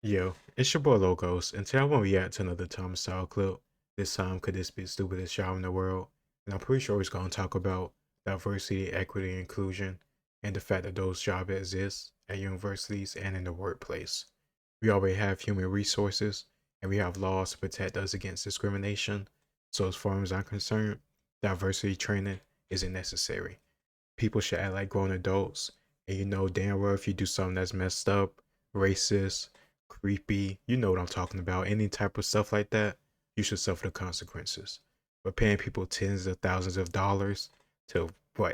Yo, it's your boy Logos, and today I want to react to another Thomas Sowell clip. This time, could this be the stupidest job in the world? And I'm pretty sure he's going to talk about diversity, equity, and inclusion, and the fact that those jobs exist at universities and in the workplace. We already have human resources, and we have laws to protect us against discrimination. So as far as I'm concerned, diversity training isn't necessary. People should act like grown adults, and you know damn well if you do something that's messed up, racist, creepy, you know what I'm talking about, any type of stuff like that, you should suffer the consequences. But paying people tens of thousands of dollars to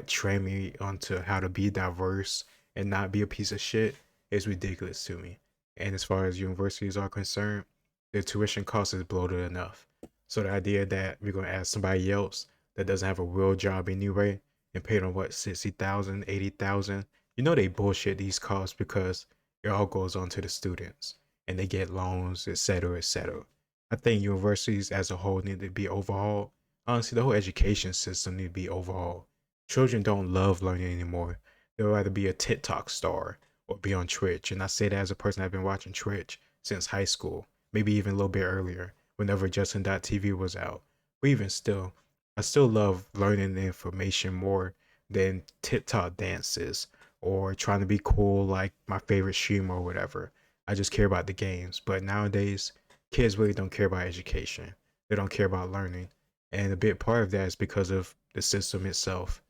train me onto how to be diverse and not be a piece of shit is ridiculous to me. And as far as universities are concerned, their tuition cost is bloated enough. So the idea that we're gonna ask somebody else that doesn't have a real job anyway and pay them what 60,000, 80,000, you know they bullshit these costs because it all goes on to the students and they get loans, etc., etc. I think universities as a whole need to be overhauled. Honestly, the whole education system need to be overhauled. Children don't love learning anymore. They'd rather be a TikTok star or be on Twitch. And I say that as a person that's been watching Twitch since high school, maybe even a little bit earlier, whenever Justin.tv was out. But even still, I still love learning the information more than TikTok dances or trying to be cool like my favorite streamer or whatever. I just care about the games. But nowadays, kids really don't care about education. They don't care about learning. And a big part of that is because of the system itself.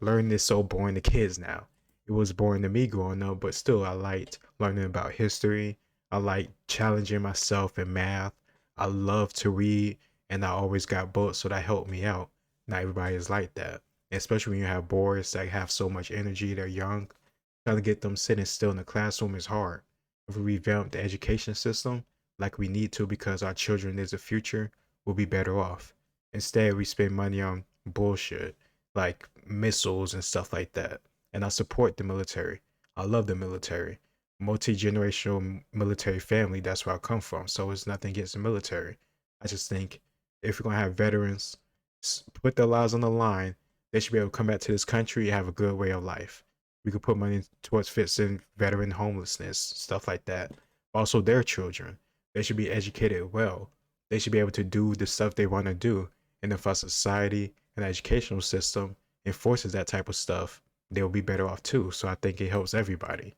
Learning is so boring to kids now. It was boring to me growing up, but still I liked learning about history. I like challenging myself in math. I love to read and I always got books, so that helped me out. Not everybody is like that. Especially when you have boys that have so much energy, they're young. Trying to get them sitting still in the classroom is hard. If we revamp the education system like we need to because our children is the future, we'll be better off. Instead, we spend money on bullshit like missiles and stuff like that. And I support the military. I love the military. Multi-generational military family, that's where I come from. So it's nothing against the military. I just think if we're gonna have veterans put their lives on the line, they should be able to come back to this country and have a good way of life. We could put money towards fixing veteran homelessness, stuff like that. Also, their children, they should be educated well. They should be able to do the stuff they want to do. And if our society and educational system enforces that type of stuff, they'll be better off too. So I think it helps everybody.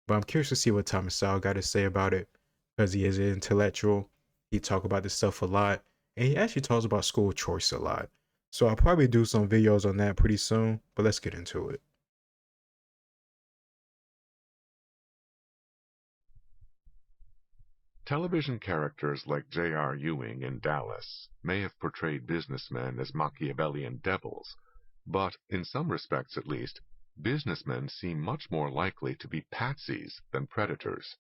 But I'm curious to see what Thomas Sowell got to say about it because he is an intellectual. He talk about this stuff a lot, and he actually talks about school choice a lot. So I'll probably do some videos on that pretty soon. But let's get into it. Television characters like J.R. Ewing in Dallas may have portrayed businessmen as Machiavellian devils, but, in some respects at least, businessmen seem much more likely to be patsies than predators.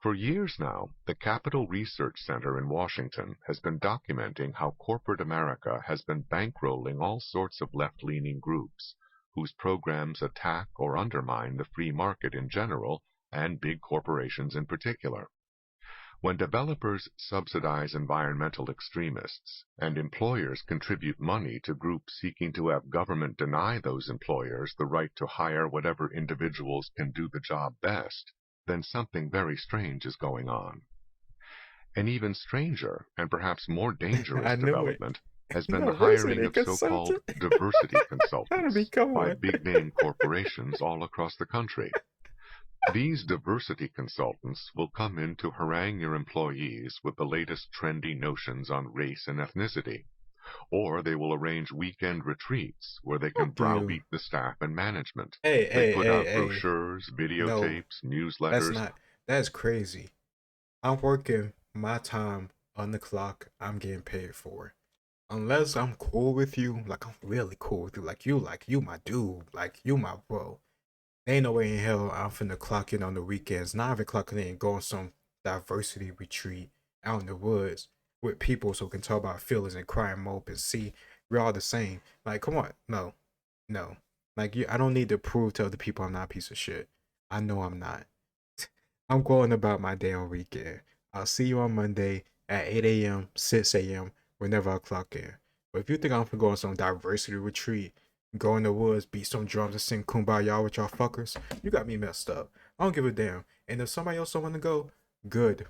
For years now, the Capital Research Center in Washington has been documenting how corporate America has been bankrolling all sorts of left-leaning groups, whose programs attack or undermine the free market in general and big corporations in particular. When developers subsidize environmental extremists and employers contribute money to groups seeking to have government deny those employers the right to hire whatever individuals can do the job best, then something very strange is going on. An even stranger and perhaps more dangerous I knew it. development has been the hiring Diversity of so-called consultant. diversity Gotta be, consultants come by on. big-name corporations all across the country. These diversity consultants will come in to harangue your employees with the latest trendy notions on race and ethnicity, or they will arrange weekend retreats where they can Fuck you. browbeat the staff and management. Hey, They hey, put hey, out hey. brochures, No, videotapes, that's newsletters. not, that's crazy. I'm working my time on the clock. I'm getting paid for. Unless I'm cool with you, like I'm really cool with you, like you my dude, like you my bro. Ain't no way in hell I'm finna clock in on the weekends. Not even clocking in and go on some diversity retreat out in the woods with people so we can talk about feelings and cry and mope and see we're all the same. Like, come on, no, no. Like you, I don't need to prove to other people I'm not a piece of shit. I know I'm not. I'm going about my day on weekend. I'll see you on Monday at 8 a.m., 6 a.m., whenever I clock in. But if you think I'm gonna go on some diversity retreat, go in the woods, beat some drums, and sing Kumbaya with y'all fuckers, you got me messed up. I don't give a damn. And if somebody else don't want to go, good.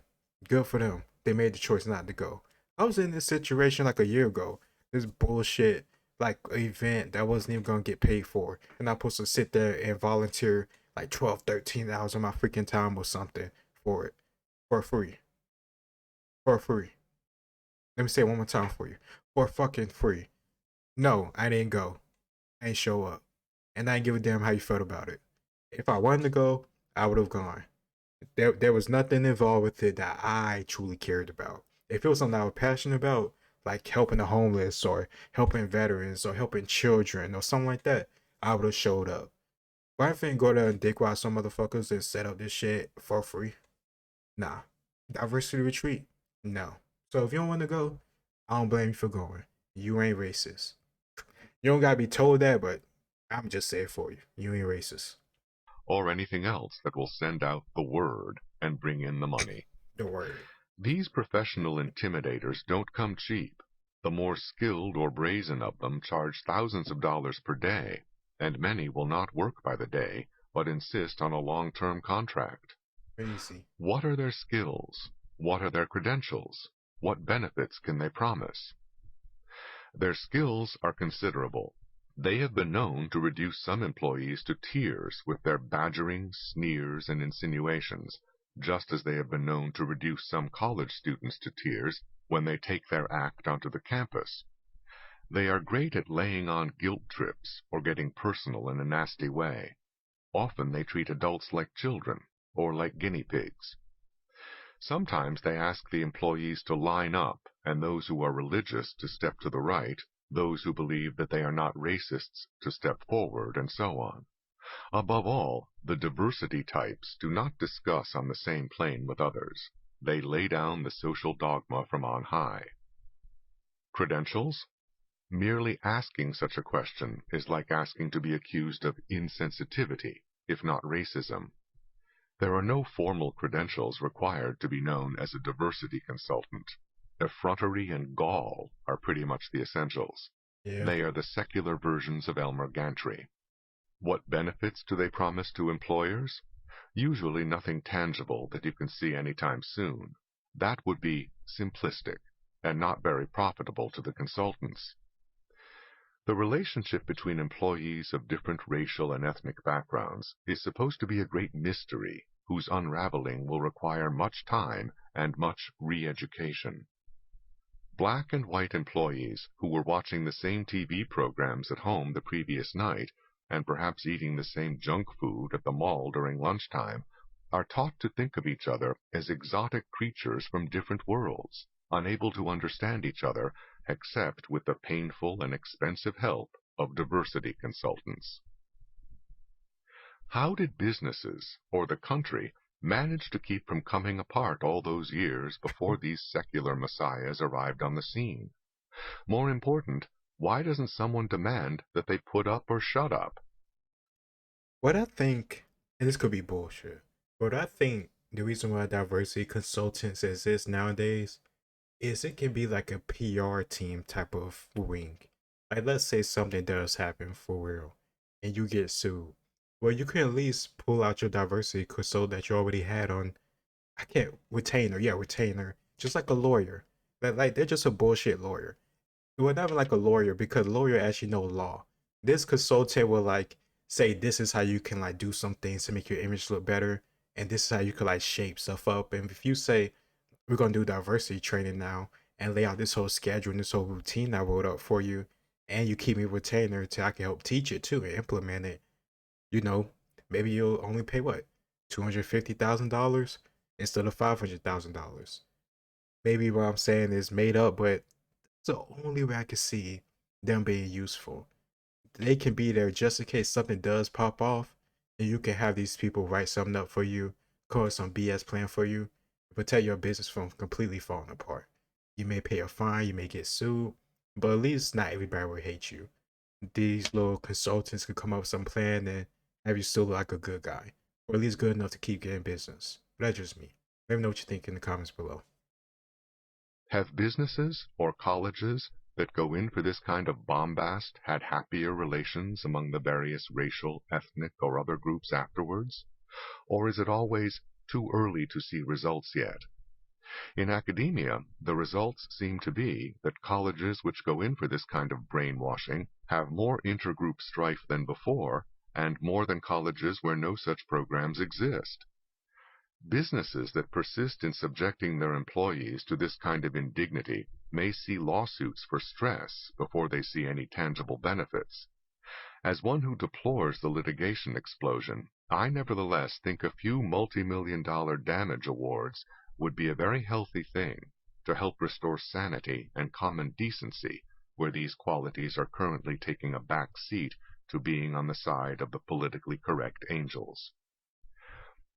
Good for them. They made the choice not to go. I was in this situation like a year ago. This bullshit like event that wasn't even gonna get paid for. And I'm supposed to sit there and volunteer like 12, 13 hours of my freaking time or something for it. For free. For free. Let me say it one more time for you. For fucking free. No, I didn't go. I didn't show up. And I didn't give a damn how you felt about it. If I wanted to go, I would have gone. There was nothing involved with it that I truly cared about. If it was something I was passionate about, like helping the homeless or helping veterans or helping children or something like that, I would have showed up. But I finna go there and dick ride some motherfuckers and set up this shit for free. Nah. Diversity retreat? No. So if you don't want to go, I don't blame you for going. You ain't racist. You don't gotta be told that, but I'm just saying for you. You ain't racist. Or anything else that will send out the word and bring in the money. The word. These professional intimidators don't come cheap. The more skilled or brazen of them charge thousands of dollars per day, and many will not work by the day, but insist on a long-term contract. Crazy. What are their skills? What are their credentials? What benefits can they promise? Their skills are considerable. They have been known to reduce some employees to tears with their badgering, sneers, and insinuations, just as they have been known to reduce some college students to tears when they take their act onto the campus. They are great at laying on guilt trips or getting personal in a nasty way. Often they treat adults like children or like guinea pigs. Sometimes they ask the employees to line up and those who are religious to step to the right, those who believe that they are not racists to step forward, and so on. Above all, the diversity types do not discuss on the same plane with others. They lay down the social dogma from on high. Credentials? Merely asking such a question is like asking to be accused of insensitivity, if not racism. There are no formal credentials required to be known as a diversity consultant. Effrontery and gall are pretty much the essentials. Yeah. They are the secular versions of Elmer Gantry. What benefits do they promise to employers? Usually nothing tangible that you can see anytime soon. That would be simplistic and not very profitable to the consultants. The relationship between employees of different racial and ethnic backgrounds is supposed to be a great mystery whose unraveling will require much time and much re-education. Black and white employees who were watching the same TV programs at home the previous night and perhaps eating the same junk food at the mall during lunchtime are taught to think of each other as exotic creatures from different worlds, unable to understand each other except with the painful and expensive help of diversity consultants. How did businesses, or the country, manage to keep from coming apart all those years before these secular messiahs arrived on the scene? More important, why doesn't someone demand that they put up or shut up? What I think, and this could be bullshit, but I think the reason why diversity consultants exist nowadays is it can be like a PR team type of wing. Like, let's say something does happen for real and you get sued. Well, you can at least pull out your diversity consult that you already had on, I can't, retainer, yeah, retainer, just like a lawyer. Like they're just a bullshit lawyer. Well, not like a lawyer because lawyer actually know law. This consultant will like say this is how you can like do some things to make your image look better, and this is how you can like shape stuff up. And if you say we're gonna do diversity training now and lay out this whole schedule and this whole routine I wrote up for you, and you keep me retainer till I can help teach it too and implement it, you know, maybe you'll only pay what, $250,000 instead of $500,000. Maybe what I'm saying is made up, but it's the only way I can see them being useful. They can be there just in case something does pop off, and you can have these people write something up for you, code some BS plan for you, protect your business from completely falling apart. You may pay a fine, you may get sued, but at least not everybody will hate you. These little consultants could come up with some plan and have you still look like a good guy, or at least good enough to keep getting business. But that's just me. Let me know what you think in the comments below. Have businesses or colleges that go in for this kind of bombast had happier relations among the various racial, ethnic, or other groups afterwards? Or is it always too early to see results yet? In academia, the results seem to be that colleges which go in for this kind of brainwashing have more intergroup strife than before, and more than colleges where no such programs exist. Businesses that persist in subjecting their employees to this kind of indignity may see lawsuits for stress before they see any tangible benefits. As one who deplores the litigation explosion, I nevertheless think a few multi-million-dollar damage awards would be a very healthy thing to help restore sanity and common decency where these qualities are currently taking a back seat to being on the side of the politically correct angels.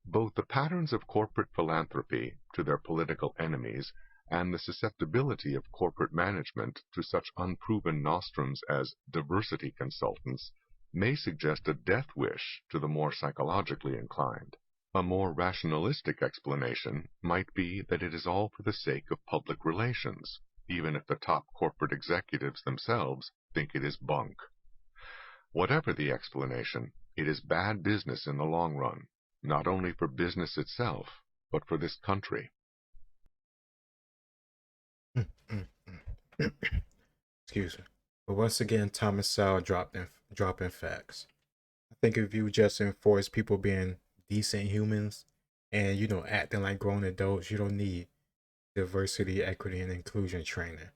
Both the patterns of corporate philanthropy to their political enemies and the susceptibility of corporate management to such unproven nostrums as diversity consultants may suggest a death wish to the more psychologically inclined. A more rationalistic explanation might be that it is all for the sake of public relations, even if the top corporate executives themselves think it is bunk. Whatever the explanation, it is bad business in the long run, not only for business itself, but for this country. Excuse me. But once again, Thomas Sowell dropping facts. I think if you just enforce people being decent humans and acting like grown adults, you don't need diversity, equity, and inclusion training.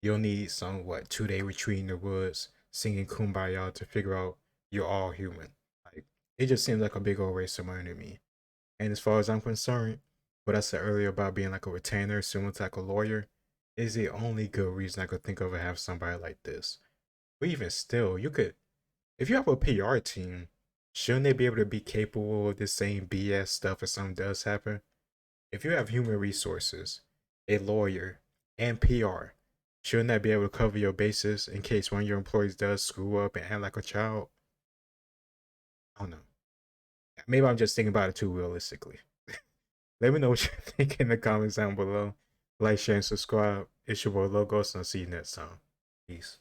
You'll need some 2-day retreat in the woods, singing kumbaya to figure out you're all human. Like it just seems like a big old waste of money to me. And as far as I'm concerned, what I said earlier about being like a retainer, similar to like a lawyer, is the only good reason I could think of to have somebody like this. But even still, you could, if you have a PR team, shouldn't they be able to be capable of the same BS stuff if something does happen? If you have human resources, a lawyer, and PR, shouldn't that be able to cover your bases in case one of your employees does screw up and act like a child? I don't know. Maybe I'm just thinking about it too realistically. Let me know what you think in the comments down below. Like, share, and subscribe. It's your boy Logos, and I'll see you next time. Peace.